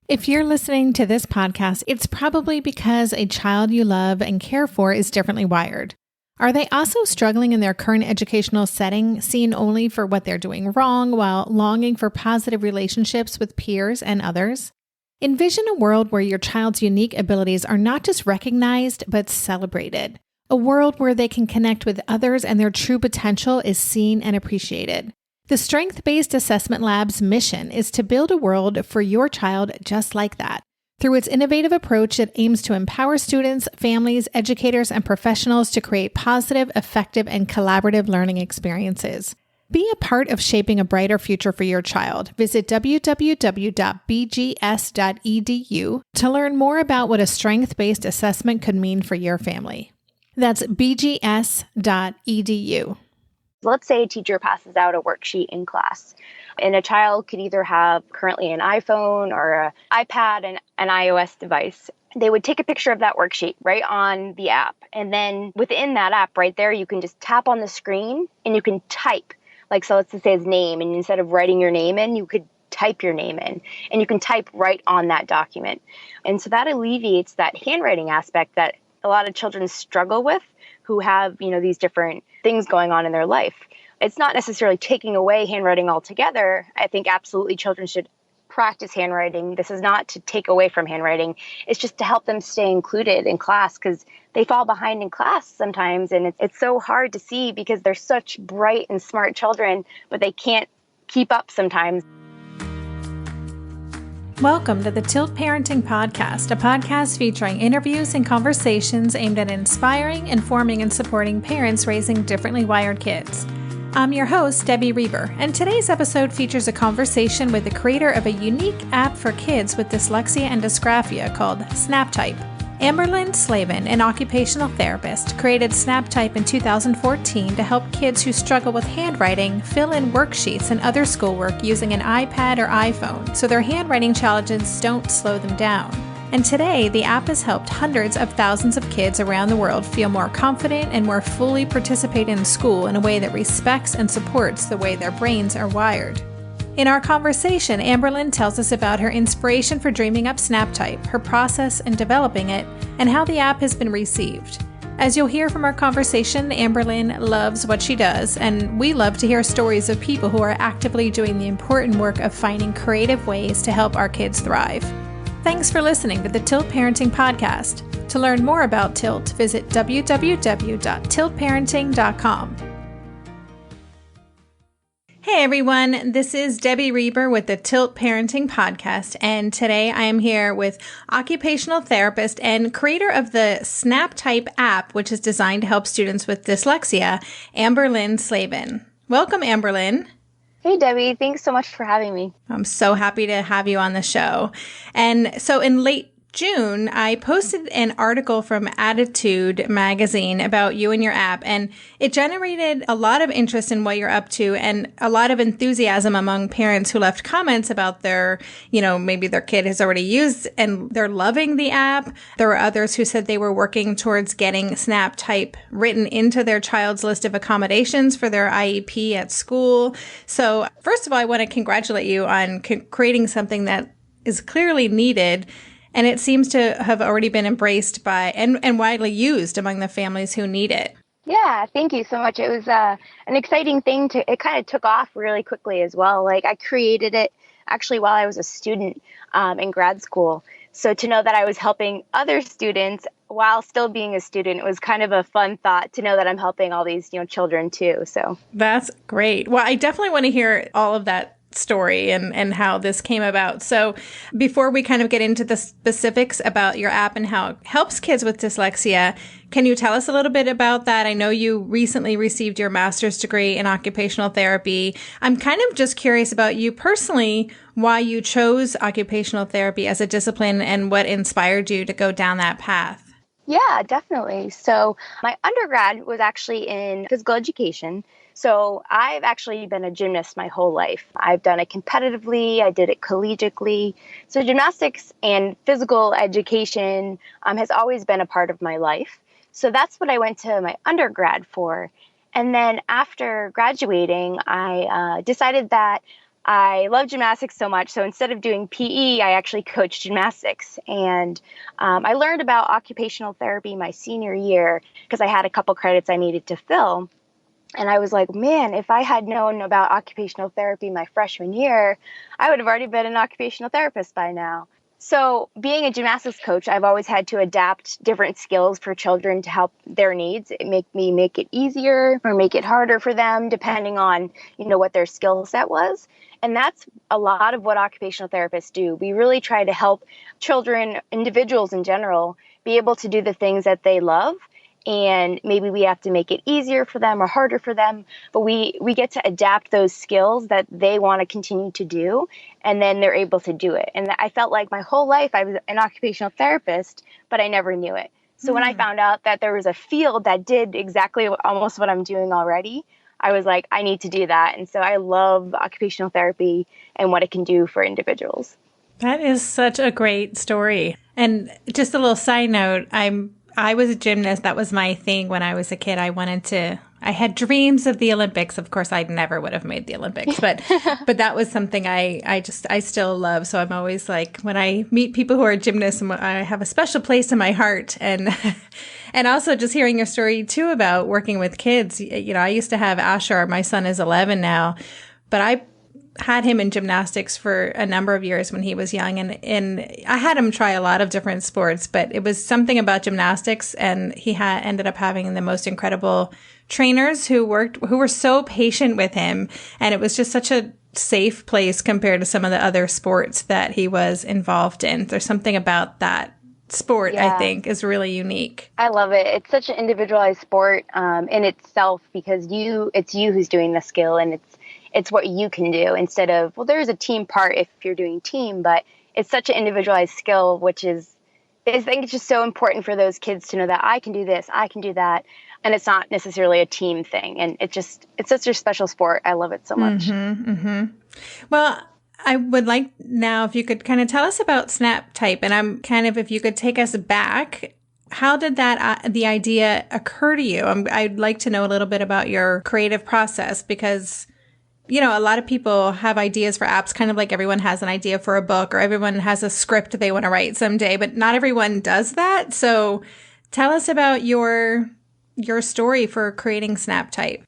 If you're listening to this podcast, it's probably because a child you love and care for is differently wired. Are they also struggling in their current educational setting, seen only for what they're doing wrong while longing for positive relationships with peers and others? Envision a world where your child's unique abilities are not just recognized, but celebrated. A world where they can connect with others and their true potential is seen and appreciated. The Strength-Based Assessment Lab's mission is to build a world for your child just like that. Through its innovative approach, it aims to empower students, families, educators, and professionals to create positive, effective, and collaborative learning experiences. Be a part of shaping a brighter future for your child. Visit www.bgs.edu to learn more about what a strength-based assessment could mean for your family. That's bgs.edu. Let's say a teacher passes out a worksheet in class, and a child could either have currently an iPhone or an iPad and an iOS device. They would take a picture of that worksheet right on the app. And then within that app right there, you can just tap on the screen and you can type. So let's just say his name, and instead of writing your name in, you could type your name in, and you can type right on that document. And so that alleviates that handwriting aspect that a lot of children struggle with who have, these different things going on in their life. It's not necessarily taking away handwriting altogether. I think absolutely children should practice handwriting. This is not to take away from handwriting. It's just to help them stay included in class, because they fall behind in class sometimes. And it's so hard to see because they're such bright and smart children, but they can't keep up sometimes. Welcome to the Tilt Parenting Podcast, a podcast featuring interviews and conversations aimed at inspiring, informing, and supporting parents raising differently wired kids. I'm your host, Debbie Reber, and today's episode features a conversation with the creator of a unique app for kids with dyslexia and dysgraphia called SnapType. Amberlynn Slavin, an occupational therapist, created SnapType in 2014 to help kids who struggle with handwriting fill in worksheets and other schoolwork using an iPad or iPhone so their handwriting challenges don't slow them down. And today, the app has helped hundreds of thousands of kids around the world feel more confident and more fully participate in school in a way that respects and supports the way their brains are wired. In our conversation, Amberlynn tells us about her inspiration for dreaming up SnapType, her process in developing it, and how the app has been received. As you'll hear from our conversation, Amberlynn loves what she does, and we love to hear stories of people who are actively doing the important work of finding creative ways to help our kids thrive. Thanks for listening to the Tilt Parenting Podcast. To learn more about Tilt, visit www.tiltparenting.com. Hey everyone, this is Debbie Reber with the Tilt Parenting Podcast, and today I am here with occupational therapist and creator of the SnapType app, which is designed to help students with dyslexia, Amberlynn Slavin. Welcome, Amberlynn. Hey Debbie, thanks so much for having me. I'm so happy to have you on the show. And so in late June, I posted an article from Attitude magazine about you and your app, and it generated a lot of interest in what you're up to and a lot of enthusiasm among parents who left comments about their, maybe their kid has already used and they're loving the app. There were others who said they were working towards getting SnapType written into their child's list of accommodations for their IEP at school. So first of all, I want to congratulate you on creating something that is clearly needed. And it seems to have already been embraced by and widely used among the families who need it. Yeah, thank you so much. It was an exciting thing it kind of took off really quickly as well. I created it actually while I was a student in grad school. So to know that I was helping other students while still being a student, it was kind of a fun thought to know that I'm helping all these, children too. So that's great. Well, I definitely want to hear all of that story and how this came about. So before we kind of get into the specifics about your app and how it helps kids with dyslexia, can you tell us a little bit about that? I know you recently received your master's degree in occupational therapy. I'm kind of just curious about you personally, why you chose occupational therapy as a discipline and what inspired you to go down that path. Yeah, definitely. So my undergrad was actually in physical education. So I've actually been a gymnast my whole life. I've done it competitively. I did it collegiately. So gymnastics and physical education has always been a part of my life. So that's what I went to my undergrad for. And then after graduating, I decided that I love gymnastics so much. So instead of doing PE, I actually coached gymnastics. And I learned about occupational therapy my senior year because I had a couple credits I needed to fill. And I was like, man, if I had known about occupational therapy my freshman year, I would have already been an occupational therapist by now. So being a gymnastics coach, I've always had to adapt different skills for children to help their needs. It make it easier or make it harder for them, depending on, what their skill set was. And that's a lot of what occupational therapists do. We really try to help children, individuals in general, be able to do the things that they love. And maybe we have to make it easier for them or harder for them, but we get to adapt those skills that they want to continue to do, and then they're able to do it. And I felt like my whole life I was an occupational therapist, but I never knew it. So when I found out that there was a field that did exactly almost what I'm doing already, I was like, I need to do that. And so I love occupational therapy and what it can do for individuals. That is such a great story. And just a little side note, I was a gymnast. That was my thing when I was a kid. I had dreams of the Olympics. Of course, I never would have made the Olympics, but that was something I still love. So I'm always like, when I meet people who are gymnasts, I have a special place in my heart. And, and also just hearing your story too about working with kids. I used to have Asher. My son is 11 now, but I had him in gymnastics for a number of years when he was young. And I had him try a lot of different sports, but it was something about gymnastics. And he ended up having the most incredible trainers who were so patient with him. And it was just such a safe place compared to some of the other sports that he was involved in. There's something about that sport, I think, is really unique. I love it. It's such an individualized sport in itself because it's you who's doing the skill, and it's what you can do instead of, well, there's a team part if you're doing team, but it's such an individualized skill, which is, I think it's just so important for those kids to know that I can do this, I can do that. And it's not necessarily a team thing. And it's such a special sport. I love it so much. Well, I would like now if you could kind of tell us about SnapType, and if you could take us back, how did the idea occur to you? I'd like to know a little bit about your creative process because a lot of people have ideas for apps, kind of like everyone has an idea for a book or everyone has a script they want to write someday, but not everyone does that. So tell us about your story for creating SnapType.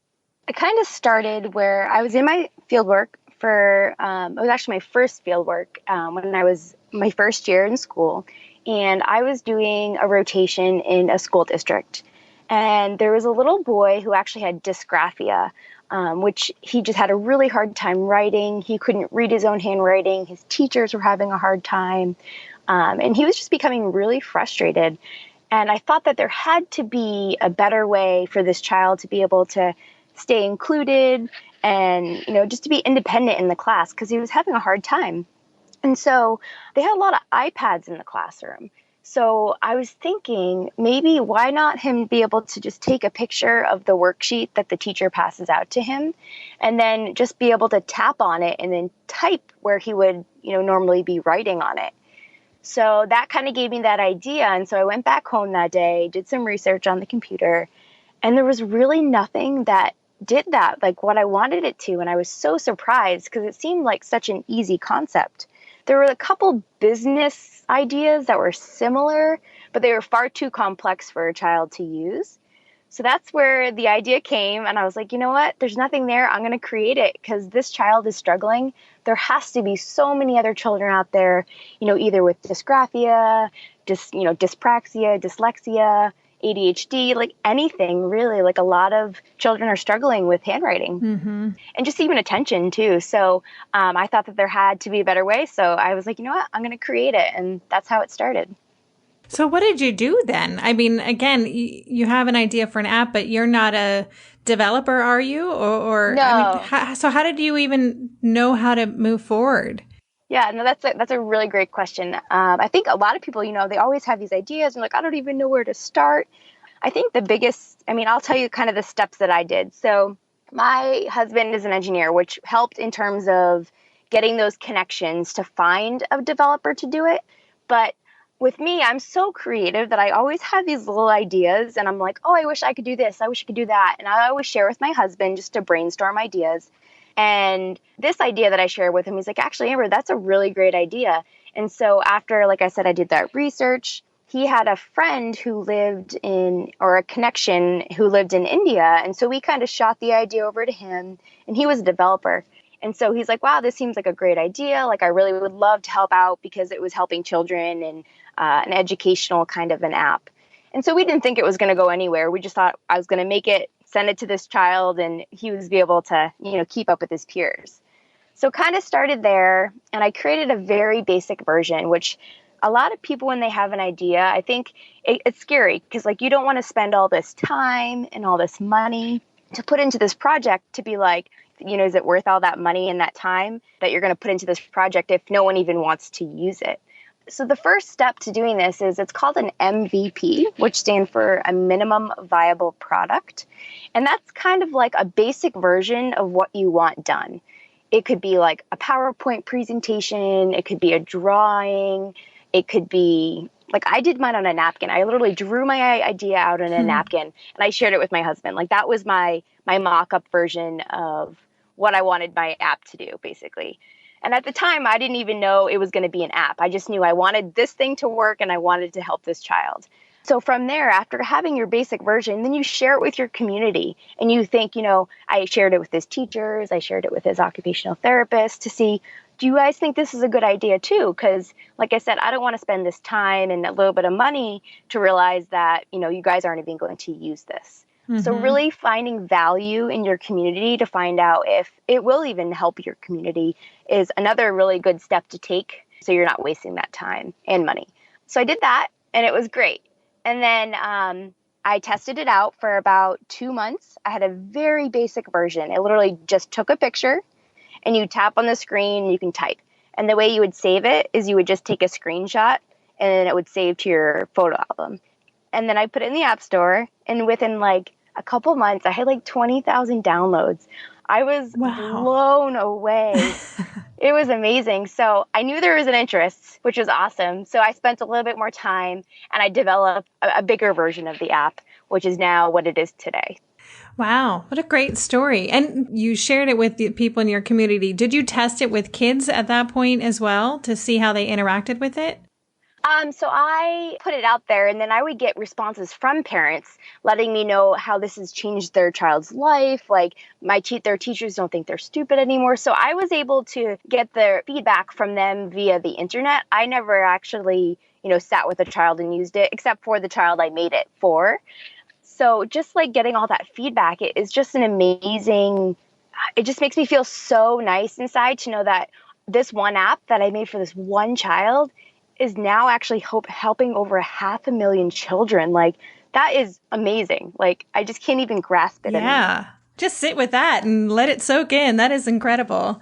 It kind of started where I was in my fieldwork it was actually my first fieldwork when I was my first year in school. And I was doing a rotation in a school district. And there was a little boy who actually had dysgraphia, which he just had a really hard time writing. He couldn't read his own handwriting. His teachers were having a hard time. And he was just becoming really frustrated. And I thought that there had to be a better way for this child to be able to stay included and, just to be independent in the class because he was having a hard time. And so they had a lot of iPads in the classroom. So I was thinking maybe why not him be able to just take a picture of the worksheet that the teacher passes out to him and then just be able to tap on it and then type where he would, normally be writing on it. So that kind of gave me that idea. And so I went back home that day, did some research on the computer, and there was really nothing that did that, like what I wanted it to. And I was so surprised because it seemed like such an easy concept. There were a couple business ideas that were similar, but they were far too complex for a child to use. So that's where the idea came. And I was like, you know what? There's nothing there. I'm going to create it because this child is struggling. There has to be so many other children out there, either with dysgraphia, dyspraxia, dyslexia, ADHD, like anything really. Like a lot of children are struggling with handwriting and just even attention too. So I thought that there had to be a better way. So I was like, you know what? I'm going to create it. And that's how it started. So what did you do then? I mean, again, you have an idea for an app, but you're not a developer, are you? Or no. I mean, so how did you even know how to move forward? Yeah, no, that's a really great question. I think a lot of people, they always have these ideas and like, I don't even know where to start. I think I'll tell you kind of the steps that I did. So my husband is an engineer, which helped in terms of getting those connections to find a developer to do it. But with me, I'm so creative that I always have these little ideas and I'm like, oh, I wish I could do this. I wish I could do that. And I always share with my husband just to brainstorm ideas. And this idea that I shared with him, he's like, actually, Amber, that's a really great idea. And so after, like I said, I did that research, he had a friend who lived in, or a connection who lived in India. And so we kind of shot the idea over to him, and he was a developer. And so he's like, wow, this seems like a great idea. Like, I really would love to help out because it was helping children and an educational kind of an app. And so we didn't think it was going to go anywhere. We just thought I was going to make it, send it to this child, and he was be able to, keep up with his peers. So kind of started there, and I created a very basic version, which a lot of people, when they have an idea, I think it's scary because, like, you don't want to spend all this time and all this money to put into this project to be like, is it worth all that money and that time that you're going to put into this project if no one even wants to use it? So the first step to doing this is it's called an MVP, which stands for a minimum viable product. And that's kind of like a basic version of what you want done. It could be like a PowerPoint presentation. It could be a drawing. It could be like, I did mine on a napkin. I literally drew my idea out on a napkin, and I shared it with my husband. Like, that was my mock-up version of what I wanted my app to do, basically. And at the time, I didn't even know it was going to be an app. I just knew I wanted this thing to work and I wanted to help this child. So from there, after having your basic version, then you share it with your community, and you think, I shared it with his teachers, I shared it with his occupational therapist to see, do you guys think this is a good idea too? Because like I said, I don't want to spend this time and a little bit of money to realize that, you guys aren't even going to use this. Mm-hmm. So really finding value in your community to find out if it will even help your community is another really good step to take, so you're not wasting that time and money. So I did that, and it was great. And then I tested it out for about 2 months. I had a very basic version. It literally just took a picture, and you tap on the screen, and you can type. And the way you would save it is you would just take a screenshot, and then it would save to your photo album. And then I put it in the App Store, and within like a couple months, I had like 20,000 downloads. I was blown away. It was amazing. So I knew there was an interest, which was awesome. So I spent a little bit more time, and I developed a bigger version of the app, which is now what it is today. Wow. What a great story. And you shared it with the people in your community. Did you test it with kids at that point as well to see how they interacted with it? So I put it out there, and then I would get responses from parents letting me know how this has changed their child's life. Like, their teachers don't think they're stupid anymore. So I was able to get the feedback from them via the internet. I never actually, sat with a child and used it, except for the child I made it for. So just like getting all that feedback, it is just it just makes me feel so nice inside to know that this one app that I made for this one child is now actually helping over 500,000 children. Like, that is amazing. Like, I just can't even grasp it anymore. Just sit with that and let it soak in. That is incredible.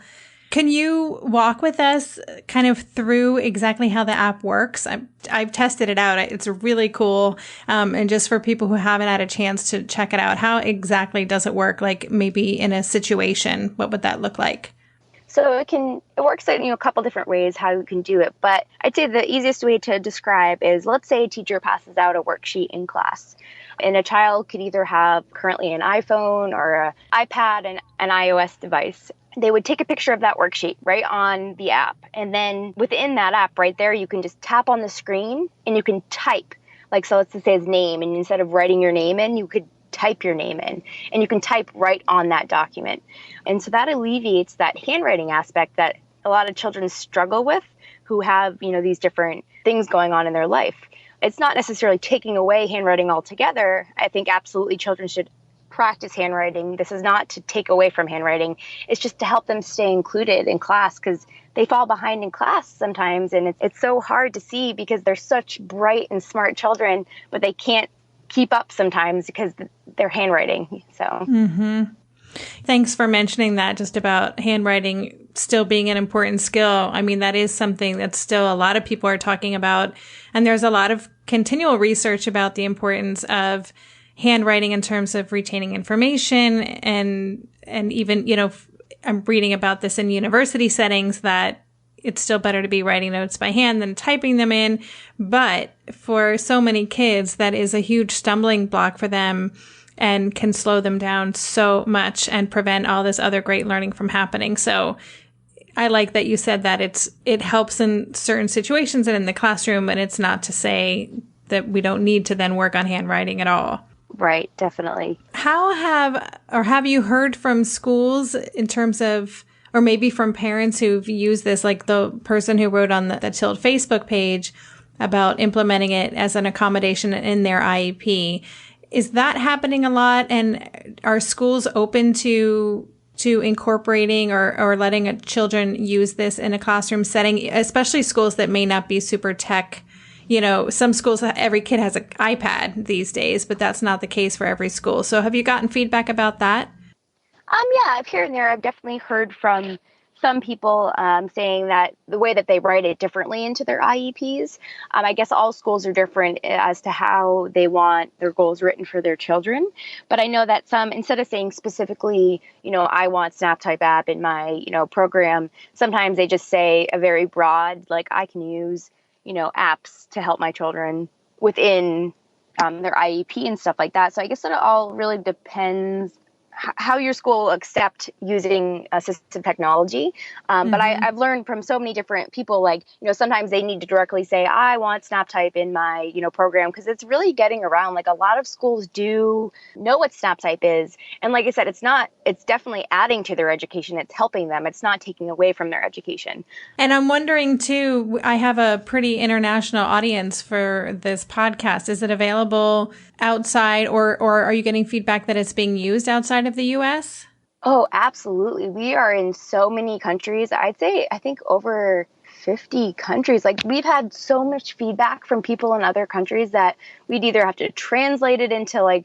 Can you walk with us kind of through exactly how the app works? I've tested it out. It's really cool. And just for people who haven't had a chance to check it out, how exactly does it work? Like, maybe in a situation, what would that look like? So it works in a couple different ways how you can do it. But I'd say the easiest way to describe is, let's say a teacher passes out a worksheet in class, and a child could either have currently an iPhone or an iPad and an iOS device. They would take a picture of that worksheet right on the app. And then within that app right there, you can just tap on the screen and you can type. Like, so let's just say his name, and instead of writing your name in, you could type your name in, and you can type right on that document. And so that alleviates that handwriting aspect that a lot of children struggle with who have, these different things going on in their life. It's not necessarily taking away handwriting altogether. I think absolutely children should practice handwriting. This is not to take away from handwriting. It's just to help them stay included in class, because they fall behind in class sometimes. And it's so hard to see because they're such bright and smart children, but they can't keep up sometimes because they're handwriting. So. Mm-hmm. Thanks for mentioning that, just about handwriting still being an important skill. I mean, that is something that still a lot of people are talking about. And there's a lot of continual research about the importance of handwriting in terms of retaining information. And even, I'm reading about this in university settings that it's still better to be writing notes by hand than typing them in. But for so many kids, that is a huge stumbling block for them. and can slow them down so much and prevent all this other great learning from happening. So I like that you said that it helps in certain situations and in the classroom, and it's not to say that we don't need to then work on handwriting at all. Right, definitely. Have you heard from schools in terms of, or maybe from parents who've used this, like the person who wrote on the Tilt Facebook page about implementing it as an accommodation in their IEP? Is that happening a lot? And are schools open to incorporating or letting children use this in a classroom setting, especially schools that may not be super tech? You know, some schools, every kid has an iPad these days, but that's not the case for every school. So have you gotten feedback about that? Yeah, here and there, I've definitely heard from some people saying that the way that they write it differently into their IEPs. I guess all schools are different as to how they want their goals written for their children. But I know that some, instead of saying specifically, I want SnapType app in my, program, sometimes they just say a very broad, like I can use, apps to help my children within their IEP and stuff like that. So I guess it all really depends how your school will accept using assistive technology. But I've learned from so many different people, like, sometimes they need to directly say, I want SnapType in my, program, because it's really getting around. Like a lot of schools do know what SnapType is. And like I said, it's definitely adding to their education. It's helping them. It's not taking away from their education. And I'm wondering too, I have a pretty international audience for this podcast. Is it available outside or are you getting feedback that it's being used outside of the US? Oh, absolutely. We are in so many countries. I think over 50 countries. Like we've had so much feedback from people in other countries that we'd either have to translate it into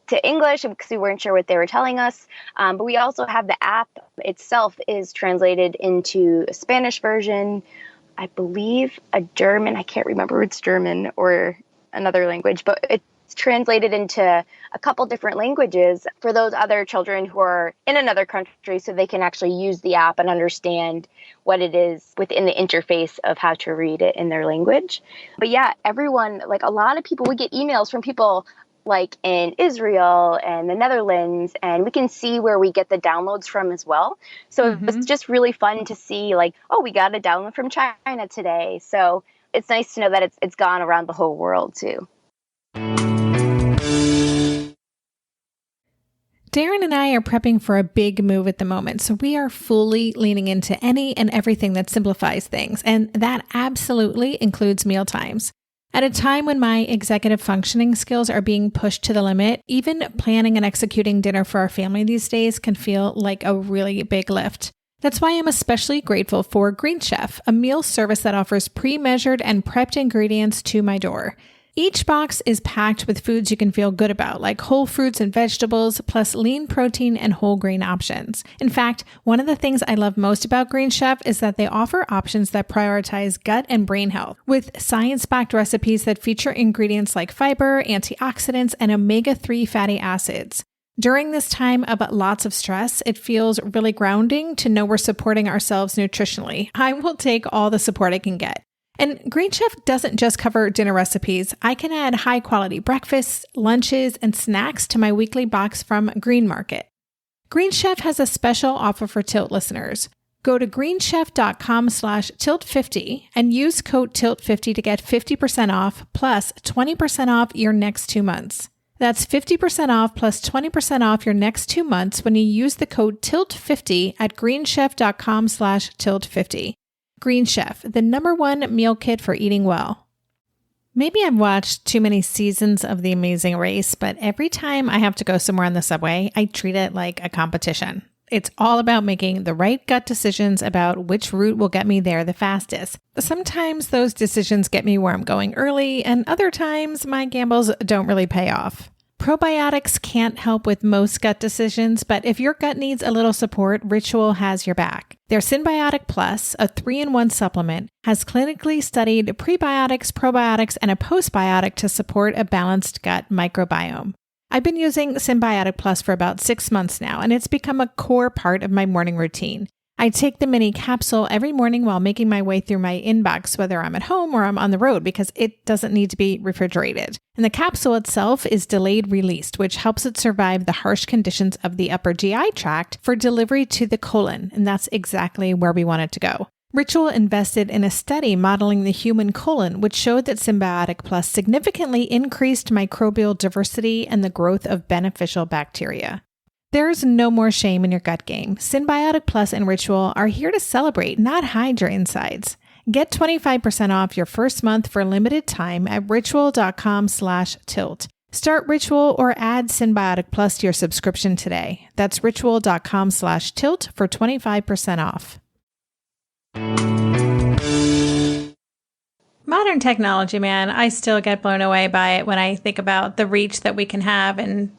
to English because we weren't sure what they were telling us. But we also have the app itself is translated into a Spanish version, I believe a German, I can't remember if it's German or another language, but it's translated into a couple different languages for those other children who are in another country so they can actually use the app and understand what it is within the interface of how to read it in their language. But yeah, everyone, like a lot of people, we get emails from people like in Israel and the Netherlands, and we can see where we get the downloads from as well. So it's just really fun to see like, oh, we got a download from China today. So it's nice to know that it's gone around the whole world too. Darren and I are prepping for a big move at the moment, so we are fully leaning into any and everything that simplifies things, and that absolutely includes mealtimes. At a time when my executive functioning skills are being pushed to the limit, even planning and executing dinner for our family these days can feel like a really big lift. That's why I'm especially grateful for Green Chef, a meal service that offers pre-measured and prepped ingredients to my door. Each box is packed with foods you can feel good about, like whole fruits and vegetables, plus lean protein and whole grain options. In fact, one of the things I love most about Green Chef is that they offer options that prioritize gut and brain health, with science-backed recipes that feature ingredients like fiber, antioxidants, and omega-3 fatty acids. During this time of lots of stress, it feels really grounding to know we're supporting ourselves nutritionally. I will take all the support I can get. And Green Chef doesn't just cover dinner recipes. I can add high-quality breakfasts, lunches, and snacks to my weekly box from Green Market. Green Chef has a special offer for Tilt listeners. Go to greenchef.com/tilt50 and use code TILT50 to get 50% off plus 20% off your next 2 months. That's 50% off plus 20% off your next 2 months when you use the code TILT50 at greenchef.com/tilt50. Green Chef, the #1 meal kit for eating well. Maybe I've watched too many seasons of The Amazing Race, but every time I have to go somewhere on the subway, I treat it like a competition. It's all about making the right gut decisions about which route will get me there the fastest. Sometimes those decisions get me where I'm going early, and other times my gambles don't really pay off. Probiotics can't help with most gut decisions, but if your gut needs a little support, Ritual has your back. Their Synbiotic Plus, a 3-in-1 supplement, has clinically studied prebiotics, probiotics, and a postbiotic to support a balanced gut microbiome. I've been using Synbiotic Plus for about 6 months now, and it's become a core part of my morning routine. I take the mini capsule every morning while making my way through my inbox, whether I'm at home or I'm on the road, because it doesn't need to be refrigerated. And the capsule itself is delayed released, which helps it survive the harsh conditions of the upper GI tract for delivery to the colon. And that's exactly where we want it to go. Ritual invested in a study modeling the human colon, which showed that Synbiotic Plus significantly increased microbial diversity and the growth of beneficial bacteria. There's no more shame in your gut game. Synbiotic Plus and Ritual are here to celebrate, not hide your insides. Get 25% off your first month for a limited time at ritual.com/tilt. Start Ritual or add Synbiotic Plus to your subscription today. That's ritual.com/tilt for 25% off. Modern technology, man, I still get blown away by it when I think about the reach that we can have and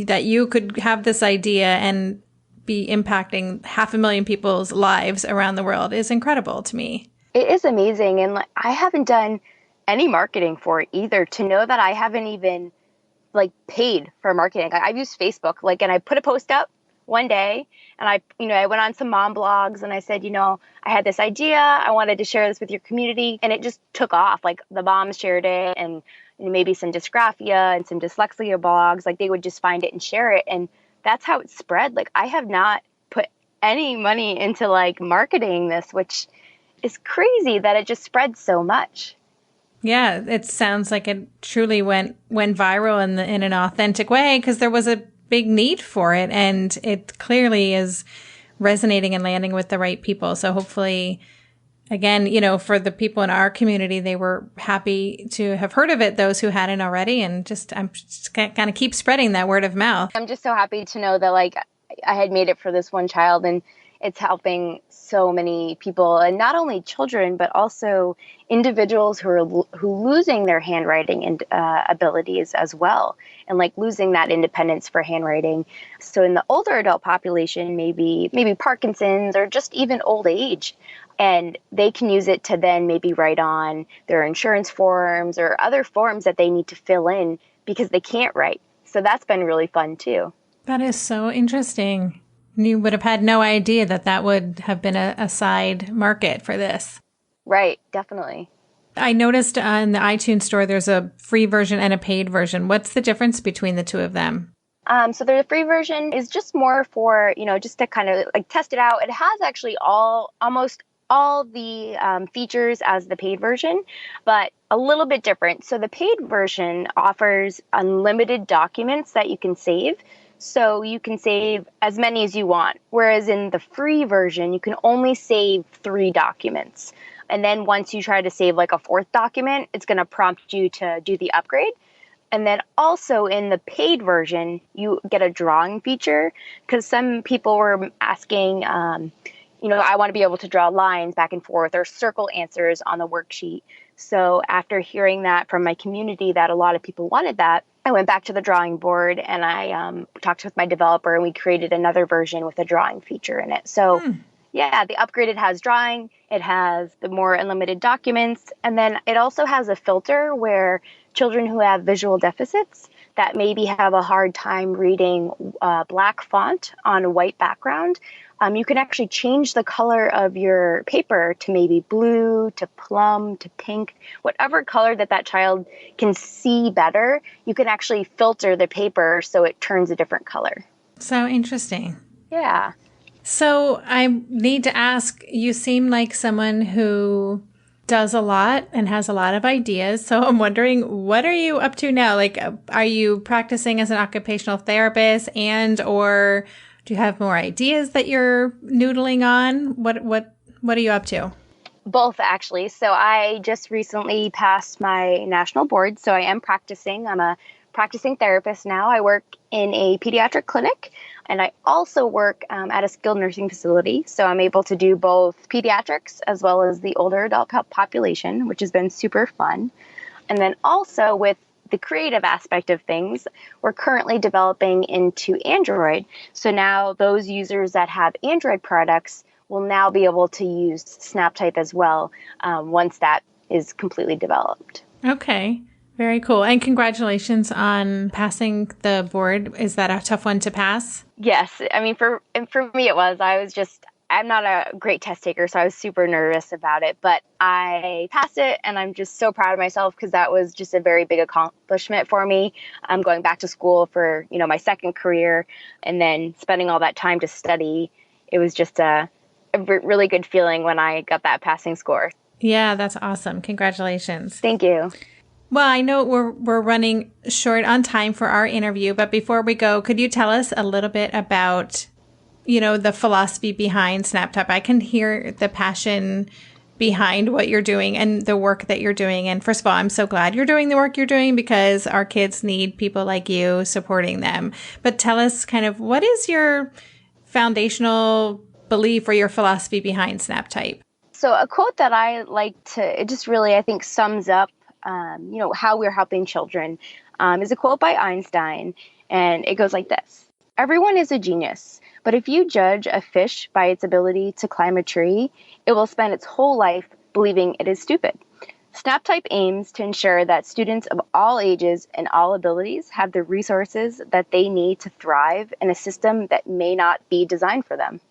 that you could have this idea and be impacting 500,000 people's lives around the world is incredible to me. It is amazing. And I haven't done any marketing for it either. To know that I haven't even paid for marketing. I've used Facebook, and I put a post up one day and I went on some mom blogs and I said, I had this idea. I wanted to share this with your community. And it just took off. The moms shared it, and maybe some Dysgraphia and some Dyslexia blogs, they would just find it and share it. And that's how it spread. I have not put any money into marketing this, which is crazy that it just spread so much. Yeah, it sounds like it truly went viral in an authentic way because there was a big need for it, and it clearly is resonating and landing with the right people. So hopefully, again, for the people in our community, they were happy to have heard of it, those who hadn't already, and I'm just kind of keep spreading that word of mouth. I'm just so happy to know that I had made it for this one child, and it's helping so many people, and not only children, but also individuals who losing their handwriting and abilities as well, and losing that independence for handwriting. So in the older adult population, maybe Parkinson's or just even old age, and they can use it to then maybe write on their insurance forms or other forms that they need to fill in because they can't write. So that's been really fun too. That is so interesting. You would have had no idea that would have been a side market for this. Right, definitely. I noticed in the iTunes store, there's a free version and a paid version. What's the difference between the two of them? So the free version is just more for, just to kind of test it out. It has actually almost all the features as the paid version, but a little bit different. So the paid version offers unlimited documents that you can save. So you can save as many as you want. Whereas in the free version, you can only save 3 documents. And then once you try to save a 4th document, it's going to prompt you to do the upgrade. And then also in the paid version, you get a drawing feature because some people were asking, I want to be able to draw lines back and forth or circle answers on the worksheet. So after hearing that from my community that a lot of people wanted that, I went back to the drawing board and I talked with my developer and we created another version with a drawing feature in it. So yeah, the upgraded has drawing, it has the more unlimited documents, and then it also has a filter where children who have visual deficits that maybe have a hard time reading black font on a white background, you can actually change the color of your paper to maybe blue, to plum, to pink, whatever color that child can see better. You can actually filter the paper so it turns a different color. So interesting. Yeah. So I need to ask, you seem like someone who does a lot and has a lot of ideas. So I'm wondering, what are you up to now? Are you practicing as an occupational therapist or do you have more ideas that you're noodling on? What are you up to? Both, actually. So I just recently passed my national board. So I am practicing. I'm a practicing therapist now. I work in a pediatric clinic and I also work at a skilled nursing facility. So I'm able to do both pediatrics as well as the older adult population, which has been super fun. And then also with the creative aspect of things, we're currently developing into Android. So now those users that have Android products will now be able to use SnapType as well once that is completely developed. Okay. Very cool. And congratulations on passing the board. Is that a tough one to pass? Yes. I mean, for me, it was. I I'm not a great test taker, so I was super nervous about it, but I passed it, and I'm just so proud of myself because that was just a very big accomplishment for me. I'm going back to school for, my second career, and then spending all that time to study. It was just a really good feeling when I got that passing score. Yeah, that's awesome. Congratulations. Thank you. Well, I know we're running short on time for our interview, but before we go, could you tell us a little bit about the philosophy behind SnapType? I can hear the passion behind what you're doing and the work that you're doing. And first of all, I'm so glad you're doing the work you're doing because our kids need people like you supporting them. But tell us kind of what is your foundational belief or your philosophy behind SnapType? So a quote that I like it just really, I think, sums up, how we're helping children is a quote by Einstein. And it goes like this: "Everyone is a genius. But if you judge a fish by its ability to climb a tree, it will spend its whole life believing it is stupid." SnapType aims to ensure that students of all ages and all abilities have the resources that they need to thrive in a system that may not be designed for them.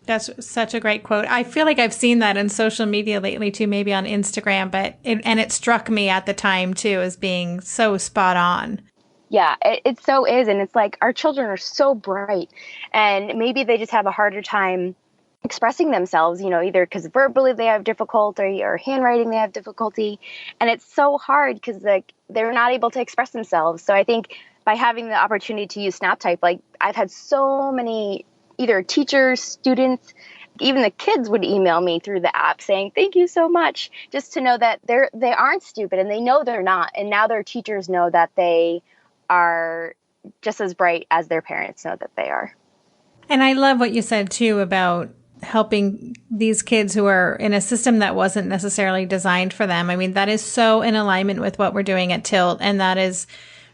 That's such a great quote. I feel like I've seen that in social media lately too, maybe on Instagram, but it struck me at the time too as being so spot on. Yeah, it so is. And it's like our children are so bright, and maybe they just have a harder time expressing themselves, either because verbally they have difficulty or handwriting they have difficulty. And it's so hard because they're not able to express themselves. So I think by having the opportunity to use SnapType, I've had so many either teachers, students, even the kids would email me through the app saying, "Thank you so much," just to know that they aren't stupid, and they know they're not. And now their teachers know that they are just as bright as their parents know that they are. And I love what you said too about helping these kids who are in a system that wasn't necessarily designed for them. I mean, that is so in alignment with what we're doing at Tilt. And that is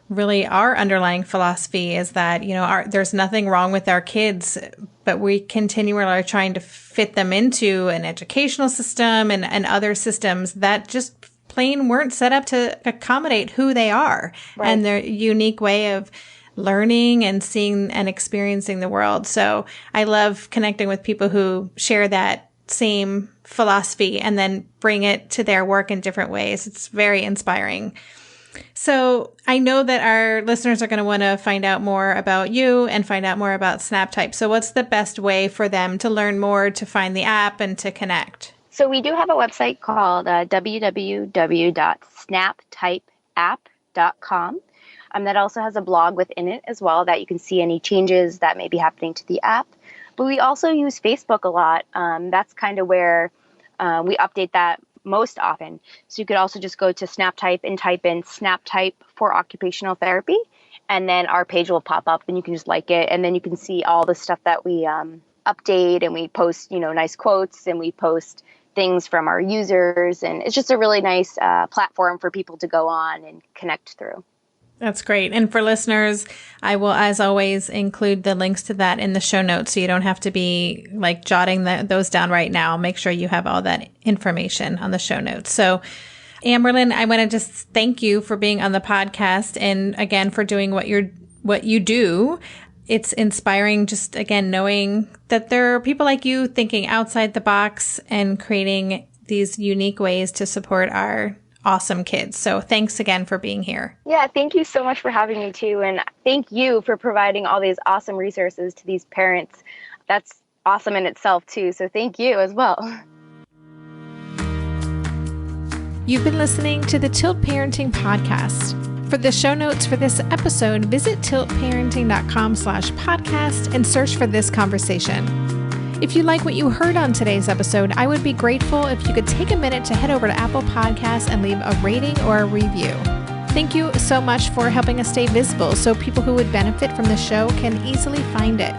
really our underlying philosophy is that, there's nothing wrong with our kids, but we continually are trying to fit them into an educational system and other systems that just plain weren't set up to accommodate who they are and their unique way of learning and seeing and experiencing the world. So I love connecting with people who share that same philosophy and then bring it to their work in different ways. It's very inspiring. So I know that our listeners are going to want to find out more about you and find out more about SnapType. So what's the best way for them to learn more, to find the app, and to connect? So we do have a website called www.snaptypeapp.com. That also has a blog within it as well that you can see any changes that may be happening to the app. But we also use Facebook a lot. That's kind of where we update that most often. So you could also just go to SnapType and type in SnapType for occupational therapy, and then our page will pop up and you can just like it. And then you can see all the stuff that we update, and we post, nice quotes, and we post things from our users. And it's just a really nice platform for people to go on and connect through. That's great. And for listeners, I will, as always, include the links to that in the show notes. So you don't have to be jotting those down right now. Make sure you have all that information on the show notes. So Amberlynn, I want to just thank you for being on the podcast. And again, for doing what you do. It's inspiring just, again, knowing that there are people like you thinking outside the box and creating these unique ways to support our awesome kids. So thanks again for being here. Yeah, thank you so much for having me too. And thank you for providing all these awesome resources to these parents. That's awesome in itself too. So thank you as well. You've been listening to the Tilt Parenting Podcast. For the show notes for this episode, visit tiltparenting.com/podcast and search for this conversation. If you like what you heard on today's episode, I would be grateful if you could take a minute to head over to Apple Podcasts and leave a rating or a review. Thank you so much for helping us stay visible so people who would benefit from the show can easily find it.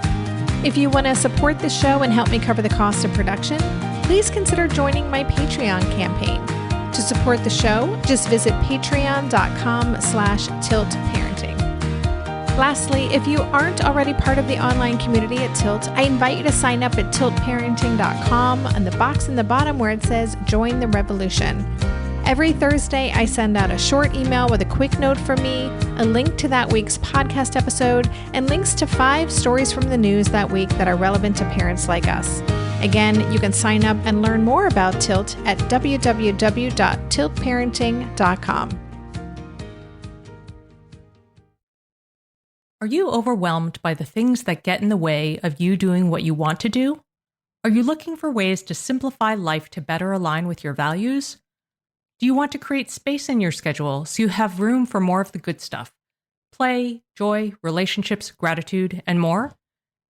If you want to support the show and help me cover the cost of production, please consider joining my Patreon campaign. To support the show, just visit patreon.com/tiltparenting. Lastly, if you aren't already part of the online community at Tilt, I invite you to sign up at tiltparenting.com on the box in the bottom where it says Join the Revolution. Every Thursday, I send out a short email with a quick note from me, a link to that week's podcast episode, and links to 5 stories from the news that week that are relevant to parents like us. Again, you can sign up and learn more about Tilt at www.tiltparenting.com. Are you overwhelmed by the things that get in the way of you doing what you want to do? Are you looking for ways to simplify life to better align with your values? Do you want to create space in your schedule so you have room for more of the good stuff? Play, joy, relationships, gratitude, and more?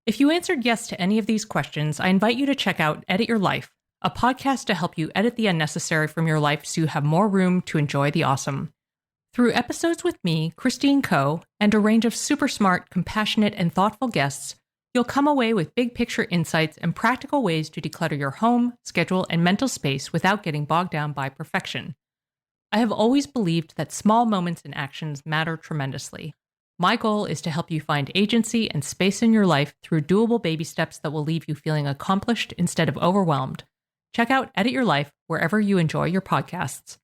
If you answered yes to any of these questions, I invite you to check out Edit Your Life, a podcast to help you edit the unnecessary from your life so you have more room to enjoy the awesome. Through episodes with me, Christine Coe, and a range of super smart, compassionate, and thoughtful guests, you'll come away with big picture insights and practical ways to declutter your home, schedule, and mental space without getting bogged down by perfection. I have always believed that small moments and actions matter tremendously. My goal is to help you find agency and space in your life through doable baby steps that will leave you feeling accomplished instead of overwhelmed. Check out Edit Your Life wherever you enjoy your podcasts.